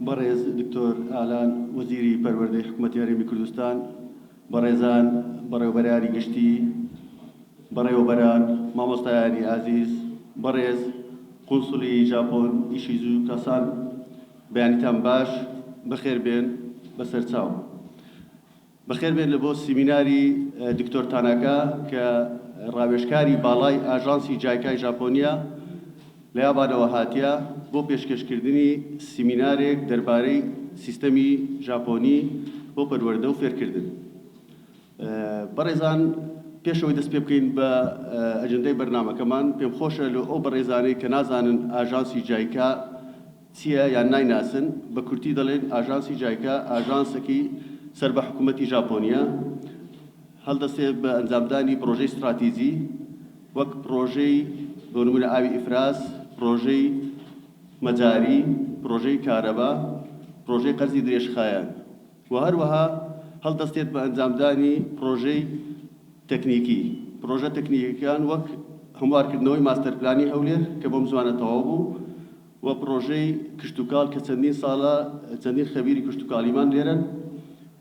بەڕێز دکتۆر ئالان وەزیری پەروەردەی حکوومەتی هەرێمی کوردستان، بەڕێزان بەڕێوەبەرانی گشتی، بەڕێوەبەران مامۆستایانی ئازیز، بەڕێز قونسولی ژاپۆن ئیشیزو کاسان، بەیانیتان باش، بەخێربێن بەسەرچاو. بەخێربێن لە بۆ سیمیناری دکتۆر تاناکا کە ڕاوێژکاری باڵای ئاژانسی جایکای ژاپۆنیا لە یابانەوە هاتیە بۆ پێشکەشکردنی سیمینارێک دەربارەی سیستەمی ژاپۆنی بۆ پەروەردە و فێرکردن. بەڕێزان، پێشەوەی دەست پێ بکەین بە ئەجەندەی بەرنامەکەمان، پێم خۆشە لە ئەو بەڕێزانەی کە نازانن ئاژانسی جایکا چییە یان نایناسن، بە کورتی دەڵێن ئاژانسی جایکا ئاژانسێکی سەر بە حکوومەتی ژاپۆنیا هەڵدەستێت بە ئەنجامدانی پرۆژەی استراتیژی وەک پرۆژەی بۆ نمونە ئاوی ئیفراس، پرۆژەی مەجاری، پرۆژەی کارەبا، پرۆژەی قەرزی درێژخایەن و هەروەها هەڵدەستێت بە ئەنجامدانی پرۆژەی تەکنیکی. پرۆژە تەکنیکیەکان وەک هەموارکردنەوەی ماستەرپلانی هەولێر کە بۆم زوانە تەواو بوو و پرۆژەی کشتوکاڵ کە چەندین ساڵە چەندین خەبیری کشتوکاڵیمان لێرن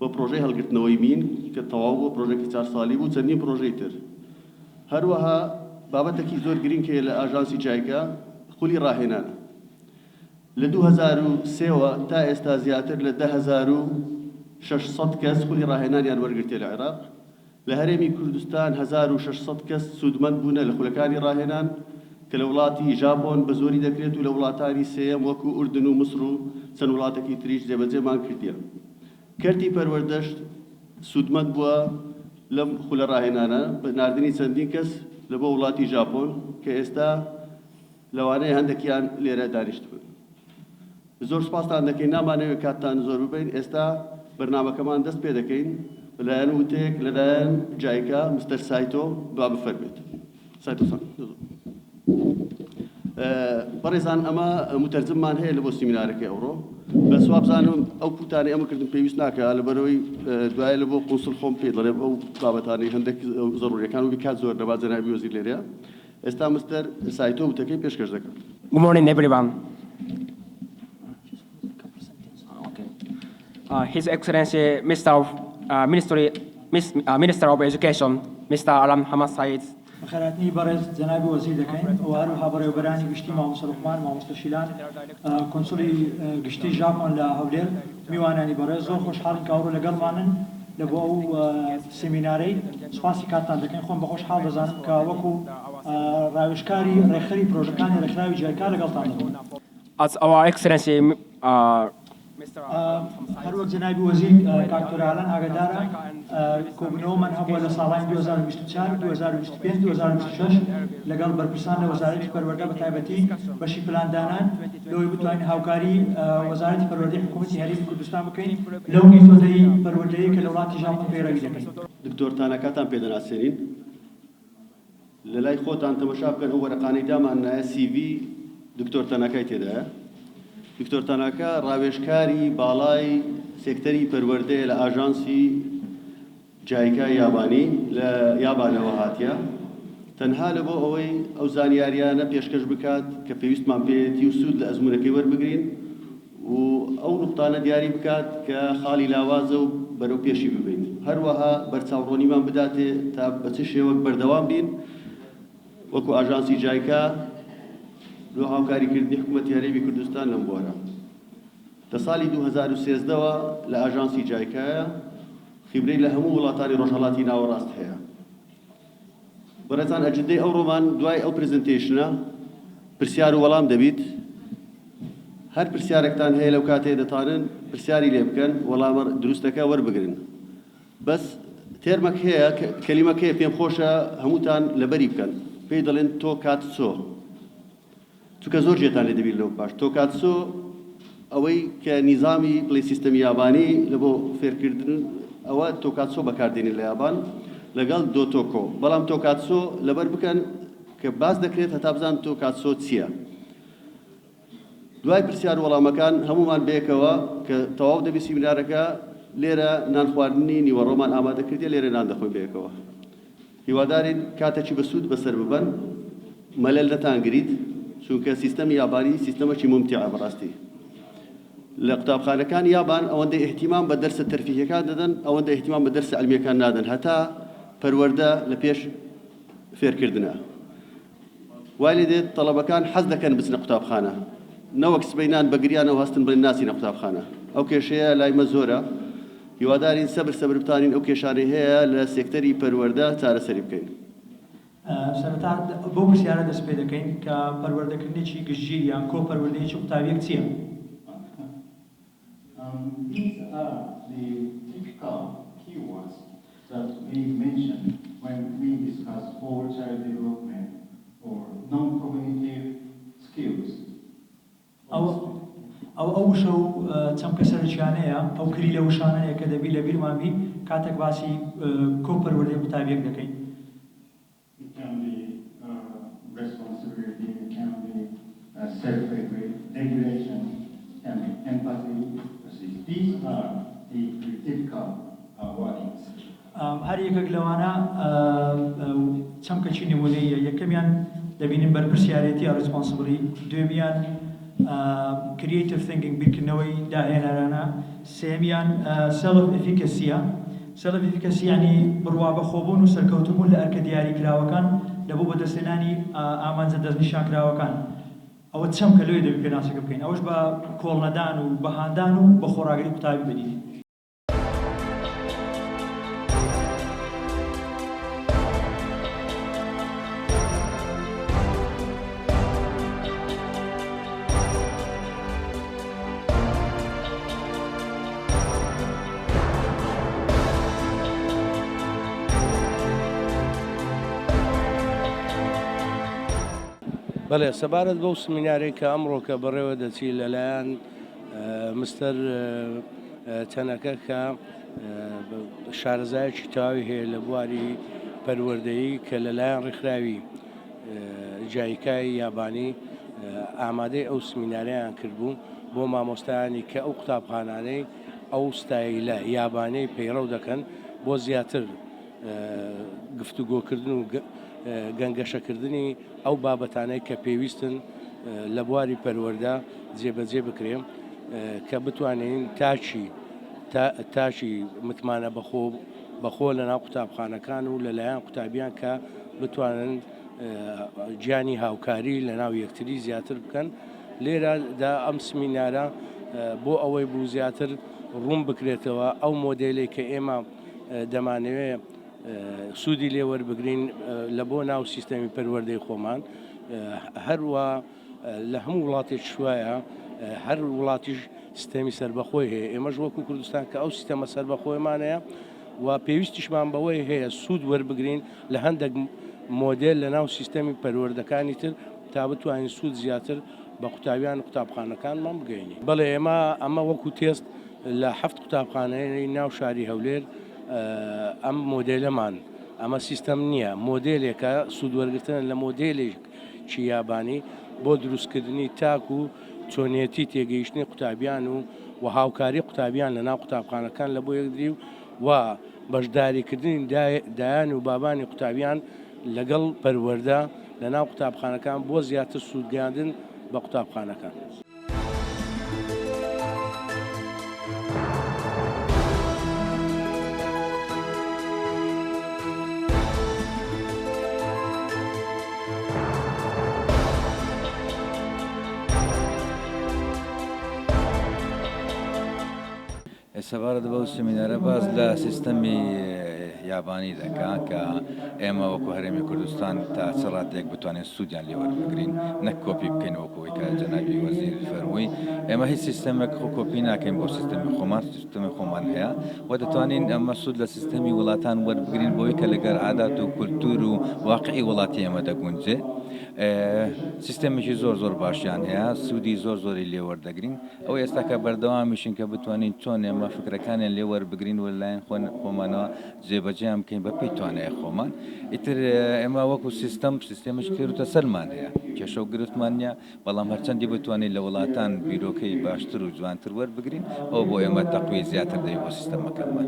و پرۆژەی هەڵگرتنەوەی مین کە تەواو بوو، پرۆژێکی 4 ساڵی بوو، چەندین پرۆژەی تر. هەروەها بابەتێکی زۆر گرنگکە لە ئاژانسی جایکا خولی ڕاهێنانە. لە 2003ەوە تا ئێستا زیاتر لە 10,600 کەس خولی ڕاهێنانیان وەرگرتێ لە عێراق. لە هەرێمی کوردستان 1,600 کەس سوودمەند بوونە لە خولەکانی ڕاهێنان کە لە وڵاتی ژاپۆن بە زۆری دەکرێت و لە وڵاتانی سێیەم وەکو ئوردن و مسر و چەند وڵاتێکی تریش جێبەجێمان کردیە. کەرتی پەروەردەش سوودمەند بووە لەم خولە ڕاهێنانە بە ناردنی چەندین کەس لە بۆ وڵاتی ژاپۆن کە ئێستا لەوانەیە هەندێکیان لێرە دانیشت بن. زۆر سپاستان دەکەین، نامانەوێت کاتتان زۆر ببین. ئێستا بەرنامەکەمان دەست پێ دەکەین لەلایەن وتێک لەلایەن جایکا مستەر سایتۆ دوا بفەرمێت. سایتۆسان. بەڕێزان، ئەمە متەرجممان هەیە لە بۆ سیمینارەکەی ئەوڕۆ. بە سوابزانم ئەو کوتانەی ئەمە کردن پێویست ناکە لەبەرەوەی دوایە لە بۆ قونسڵ خۆم پێ دەڵێم ئەو بابەتانەی هەندێک زەڕوریەکان و کات زۆر دەبات جەنابی وەزیر لێرەیە. ئێستا مستەر سایتۆ وتەکەی پێشکەش دەکەم. Good morning, everyone. His Excellency Minister of Education, Mr. Alam Hamad Said. بەخێرهاتنی بەڕێز جەنابی وەزیر دەکەین و هەروەها بەڕێوەبەرانی گشتی مامۆستا لوقمان، مامۆستا شیلان، کۆنسولی گشتی ژاپۆن لە هەولێر، میوانانی بەڕێز، زۆر خۆشحاڵین کە ئەوڕۆ لەگەڵمانن لە بۆ ئەو سیمینارەی. سوپاسی کاتتان دەکەین. خۆم بە خۆشحاڵ دەزانم کە وەکو ڕاوێژکاری ڕێکخەری پرۆژەکانی ڕێکخراوی جایکا لەگەڵتان دەبوون. As our Excellency هەروەک جەنابی وەزیر کاکتۆر ئالان ئاگادارە کۆبوونەوەمان هەبووە لە ساڵانی 2024 2025 2026 لەگەڵ بەرپرسان لە وەزارەتی پەروەردە بە تایبەتی بەشی پلاندانان لەوەی بتوانین هاوکاری وەزارەتی پەروەردەی حکوومەتی هەرێمی کوردستان بکەین لەو میتۆدەی پەروەردەیی کە لە وڵاتی ژاپۆن پەیڕەوی دەکەین. دکتۆر تاناکاتان پێدەناسێنین، لە لای خۆتان تەماشا بکەن ئەو وەرەقانەی دامانایە CV دکتۆر تاناکای تێدایە. دکتۆر تاناکا ڕاوێژکاری باڵای سێکتەری پەروەردەیە لە ئاژانسی جایکای یابانی لە یابانەوە هاتیە، تەنها لە بۆ ئەوەی ئەو زانیاریانە پێشکەش بکات کە پێویستمان پێێتی و سوود لە ئەزمونەکەی وەربگرین و ئەو نقطانە دیاری بکات کە خاڵی لاوازە و بەرەو پێشی ببین. هەروەها بەرچاوڕۆنیمان بداتێ تا بە چ شێوەک بەردەوام بین وەکو ئاژانسی جایکا لۆ هاوکاریکردنی حکوومەتی هەرێمی کوردستان لەم بۆرە. لە ساڵی 2013ەوە لە ئاژانسی جایکایە خیبرەی لە هەموو وڵاتانی ڕۆژهەڵاتی ناوەڕاست هەیە. بەڕێزان، ئەجندەی ئەو ڕۆمان دوای ئەو پرزنتێشنە پرسیار و وەڵام دەبیت. هەر پرسیارێکتان هەیە لەو کاتەیە دەتوانن پرسیاری لێ بکەن، وەڵامە دروستەکە وەربگرن. بەس تێرمەک هەیە، کەلیمەک هەیە پێم خۆشە هەمووتان لەبەری بکەن. پێی دەڵێن تۆ کاتسۆ، چونکە زۆر جێتان لێ دەبیت لەو باش. تۆکاتسۆ ئەوەی کە نیزامی بڵێ سیستەمی یابانی لە بۆ فێرکردن ئەوە تۆکاتسۆ بەکاردێنین لە یابان لەگەڵ دۆتۆکۆ. بەڵام تۆکاتسۆ لەبەر بکەن کە باز دەکرێت هەتا بزان تۆکاتسۆ چییە. دوای پرسیار وەڵامەکان هەمومان بێکەوە کە تەواو دەبی سیمینارەکە لێرە نان خواردنی نیوەڕۆمان ئامادە کردێ، لێرە نان دەخۆین بێکەوە. هیوادارین کاتێکی بەسوود بەسەر ببەن، مەلەل نەتانگریت، چونکە سیستەمی یابانی سیستەمەکی ممتعە بەڕاستی. لە قوتابخانەکان یابان ئەوەندەی احتیمام بە دەرسە تەرفیهیەکان دەدەن ئەوەندە احتیمام بە دەرسە عەلمیەکان نادەن هەتا پەروەردە لە پێش فێرکردنە وای لێ دێت تەڵەبەکان حەز دەکەن بچنە قوتابخانە نەوەک سبەینان بە گریانەوە هەستن بڵێن ناچینە قوتابخانە ئەو کێشەیە لای مە زۆرە هیوادارین سەبر بتانین ئەو کێشانەی هەیە لە سێکتەری پەروەردە چارەسەری بکەین سەرەتا بۆ پرسیارە دەست پێ دەکەین کە پەروەردەکردنێکی گشتگیر یان کۆپەروەردەیەکی قوتابیەک چییە؟ These are the typical keywords that we mention when we discuss whole child development or non-cognitive skills. ئەو وشە و چەمکە سەرچیانەیە ئەو کری لە وشانەیە کە دەبی لە بیرمان بی کاتێک باسی کۆپەروەردەی قوتابیەک دەکەین. It can be responsibility, it can be self-regulation, it can be empathy. These are the typical wordings. هەر یەکێک لەوانە چەمکەچی نمونەیە یەکەمیان دەبینیم بەرپرسیارەتی ڕسپۆنسبڵی دوێمیان creative thinking بیرکردنەوەی داهێنەرانە سێمیان self efficacy یعنی بڕوا بەخۆبوون و سەرکەوتوبوون لە ئەرکە دیاریکراوەکان لەبوو بەدەستێنانی ئامانجە دەستنیشانکراوەکان ئەوە چەمکە لەوێ دەبی پێناسەکە بکەین ئەوەش بە کۆڵنەدان و بەهاندان و بە خۆڕاگری قوتابی بنین. بەڵێ سەبارەت بەو سمینارێک کە ئەمڕۆ کە بەڕێوە دەچی لەلایەن مستەر چەنەکە کە شارەزایەکی تەواوی هەیە لە بواری پەروەردەیی کە لەلایەن ڕێکخراوی جایکای یابانی ئامادەی ئەو سمیناریان کردبوو بۆ مامۆستایانی کە ئەو قوتابخانانەی ئەو ستایلە یابانەی پەیڕەو دەکەن بۆ زیاتر گفتوگۆکردن و گەنگەشەکردنی ئەو بابەتانەی کە پێویستن لە بواری پەروەردە جێبەجێ بکرێن کە بتوانین تاچی متمانە بەخۆ لە ناو قوتابخانەکان و لەلایەن قوتابیان کە بتوانن گیانی هاوکاری لە ناو یەکتری زیاتر بکەن لێرەدا ئەم سمینارە بۆ ئەوەی بوو زیاتر ڕوون بکرێتەوە ئەو مۆدێلی کە ئێمە دەمانەوێت سوودی لێوەربگرین لە بۆ ناو سیستەمی پەروەردەی خۆمان هەروە لە هەموو وڵاتێک شوایە هەر وڵاتیش سیستەمی سەربەخۆی هەیە ئێمەش وەکو کوردستان کە ئەو سیستەمە سەربەخۆیمانەیە و پێویستیشمان بەوەی هەیە سوود وەربگرین لە هەندێک مۆدل لە ناو سیستەمی پەروەردەکانی تر تا بتوانین سوود زیاتر بە قوتابیان قوتابخانەکانمان بگەینی. بەڵێ ئەمە وەکو تێست لە 7 قوتابخانەی ناو شاری هەولێر ئەم مۆدلەمان ئەمە سیستەم نییە مۆدلێکە سوودوەرگرتن لە مۆدلێکی یابانی بۆ دروستکردنی تاک و چۆنیەتی تێگەیشتنی قوتابیان و هاوکاری قوتابیان لە ناو قوتابخانەکان لە بۆ یەکدری و بەشداریکردنی دایان و بابانی قوتابیان لەگەڵ پەروەردە لە ناو قوتابخانەکان بۆ زیاتر سوودگەاندن بە قوتابخانەکان. سەبارەت بەو سمینارە باز لە سیستەمی یابانی دەکا کە ئێمە وەکو هەرێمی کوردستان تا چڕاتێک بتوانێت سوودیان لێوەربگرین نەک کۆپی بکەین وەکوی کە جەنابی وەزیر فەرمووی ئێمە هیچ سیستەمێک کۆپی ناکەین بۆ سیستەمی خۆمان سیستەمی خۆمان هەیە و دەتوانین ئەمە سوود لە سیستەمی وڵاتان وەربگرین بۆی کە لەگەر عادات و کولتور و واقعی وڵاتی ئێمە دەگونجێ سیستەمێکی زۆر باشیان هەیە سوودی زۆری لێوەردەگرین ئەو ئێستا کە بەردەوامیشین کە بتوانین چۆن ئێمە فکرەکانیان لێوەربگرین و لەلایەن خۆمانەوە جێبەجێیان بکەین بە پێی توانایە خۆمان ئیتر ئێمە وەکو سیستەمش کردوتە سەرمان هەیە کێشە و گرفتمان نیە بەڵام هەرچەندی بتوانین لە وڵاتان بیرۆکەی باشتر و جوانتر وەربگرین ئەو بۆ ئێمە تەقوی زیاتر دەی بۆ سیستەمەکەمان.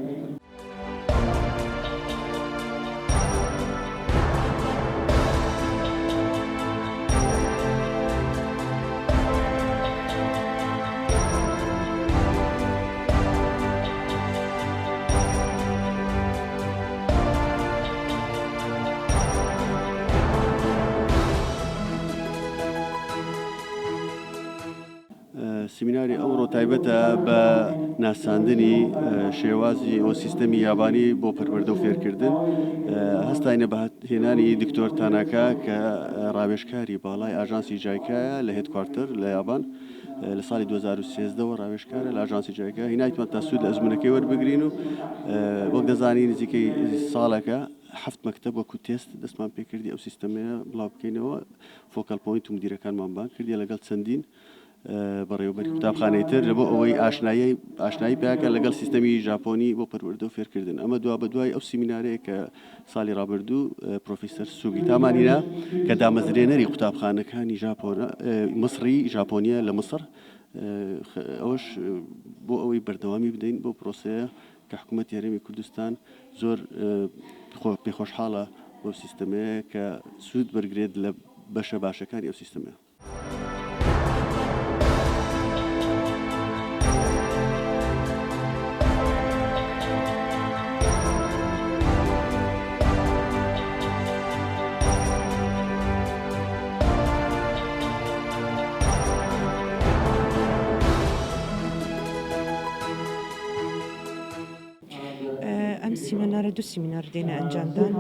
سیمیناری ئەوڕۆ تایبەتە بە ناساندنی شێوازی ئەو سیستەمی یابانی بۆ پەروەردە و فێرکردن هەستاینە بە هێنانی دکتۆر تاناکا کە ڕاوێژکاری باڵای ئاژانسی جایکایە لە هێدکوارتەر لە یابان لە ساڵی 2013ەوە ڕاوێژکارە لە ئاژانسی جایکا هینایتمان تا سوود لە ئەزمونەکەی وەربگرین و وەک دەزانی نزیکەی ساڵەکە حفت مەکتەب وەکو تێست دەستمان پێکردی ئەو سیستەمەیە بڵاو بکەینەوە فۆکەل پۆینت و مدیرەکانمان بان کردی لەگەڵ چەندین بەڕێوەبەری قوتابخانەی تر لە بۆ ئەوەی ئاشنایی پیاکە لەگەڵ سیستەمی ژاپۆنی بۆ پەروەردە و فێرکردن ئەمە دوا بە دوای ئەو سیمینارەیە کە ساڵی ڕابردوو پرۆفیسەر سوگی تامانینا کە دامەزرێنەری قوتابخانەکانی مصری ژاپۆنیە لە مصر ئەوش بۆ ئەوەی بەردەوامی بدەین بۆ پرۆسەیە کە حکوومەتی هەرێمی کوردستان زۆر پێخۆشحاڵە بۆ سیستەمەیە کە سوود بەرگرێت لە بەشە باشەکانی ئەو سیستەمەیە. ئەم سیمینارە دوو سیمینار دێنە ئەنجامدان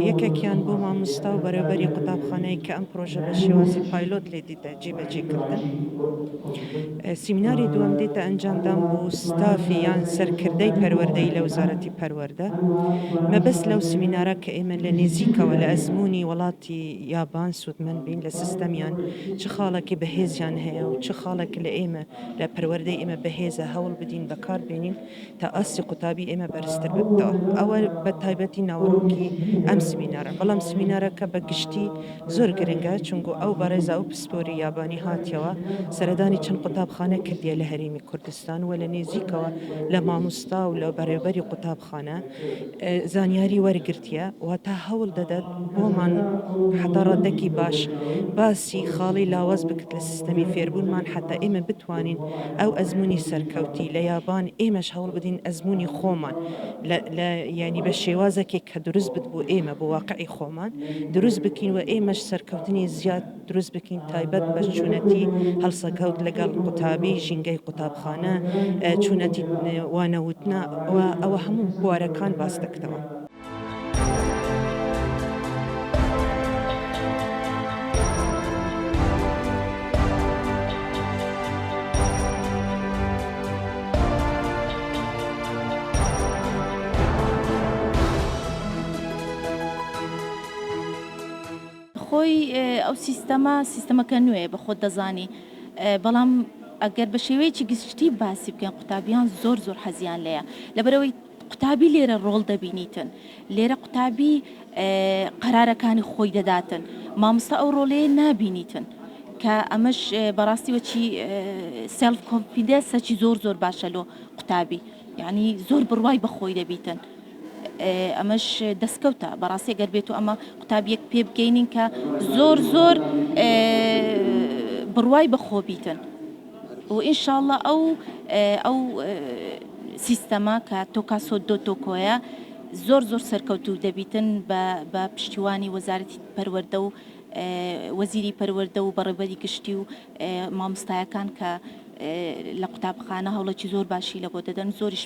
یەکێکیان بۆ مامۆستا و بەرەبەری قوتابخانەیە کە ئەم پرۆژە بە شێوازی پایلۆت لێ دیتە جێبەجێکردن سیمیناری دووەم دێتە ئەنجامدان بۆ ستافی یان سەرکردەی پەروەردەی لە وزارەتی پەروەردە مەبەست لەو سیمینارە کە ئێمە لە نێزیکەوە لە ئەزمموی وڵاتی یابان سوودمەند بین لە سیستەمیان چ خاڵێکی بەهێزیان هەیە و چ خاڵێک لە ئێمە لە پەروەردەی ئێمە بەهێزە هەوڵ بدین بەکار بێنین تا ئاسی قوتابی ئێمە بەرزتر ببتەوە ئەوە بە تایبەتی ناوەڕۆکی ئەم سیمینارە بەڵام سیمینارەکە بە گشتی زۆر گرنگە چونکو ئەو بەڕێزا و پسپۆری یابانی هاتیەوە سەردانی چەند قوتابخانە کردیە لە هەرێمی کوردستان و لە نێزیکەوە لە مامۆستا و لە بەڕێوەبەری قوتابخانە زانیاری وەرگرتیە و تا هەوڵ دەدات بۆمان حتا ڕادەکی باش باسی خاڵی لاواز بکرد لە سیستەمی فێربوونمان حتا ئێمە بتوانین ئەو ئەزمموی سەرکەوتی لە یابان ئێمەش هەوڵ بدین ئەزمموی خۆمان ینی بە شێوازێکی کە دروست بت بۆ ئێمە بۆ واقعی خۆمان دروست بکەین و ئێمەش سەرکەوتنی زیاد دروست بکەین تایبەت بە چوونەتی هەڵسەکەوت لەگەڵ قوتابی ژینگەی قوتابخانە چوونەتی وانەوتنا ئەوە هەموو بوارەکان باس دەکەوە. خۆی ئەو سیستەمەکە نوێ بە خۆت دەزانی بەڵام ئەگەر بە شێوەیەکی گشتی باسی بکەن قوتابیان زۆر حەزیان لەیە لەبەرەوەی قوتابی لێرە ڕۆڵ دەبینیتن لێرە قوتابی قەرارەکانی خۆی دەداتن مامۆستا ئەو ڕۆڵەیە نابینیتن کە ئەمەش بەڕاستیوەچی سێلف کۆنفیدەنسێکی زۆر باشە لۆ قوتابی یعنی زۆر بڕوای بەخۆی دەبیتن ئەمەش دەستکەوتە بەڕاستی گەر بێت و ئەمە قوتابیەک پێ بگەینین کە زۆر بڕوای بەخۆ بیتن و ئینشاءڵڵا ئەو سیستەمە کە تۆکاسۆ دۆ تۆکۆیە زۆر سەرکەوتوو دەبیتن بە پشتیوانی وەزارەتی پەروەردە و وەزیری پەروەردە و بەڕێوەبەری گشتی و مامۆستایەکان کە لە قوتابخانە هەوڵێکی زۆر باشی لە بۆ دەدەن زۆریش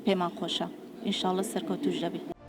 پێمان خۆشە ئینشاءڵڵا سەرکەوتوش دەبێت.